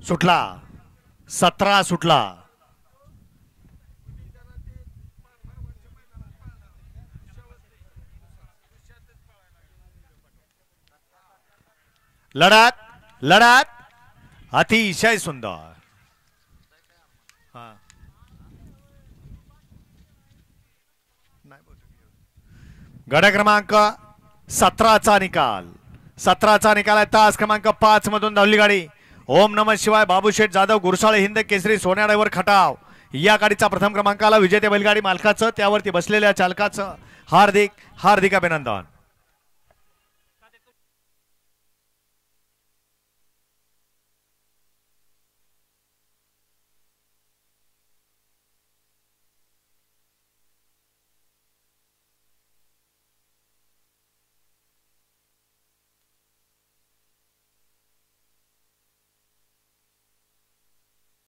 सुटला 17 सुटला। लढत लढत अतिशय सुंदर। गड क्रमांक 17चा निकाल 17चा निकाल आहे। तास क्रमांक 5 मधून धावली गाडी ओम नमः शिवाय बाबूशेठ जाधव गुरसाळे हिंद केसरी सोन्या ड्रायव्हर खटाव या गाडीचा प्रथम क्रमांकाला विजेते बैलगाडी मालकाचं त्यावरती बसलेल्या चालकाचं हार्दिक हार्दिक अभिनंदन।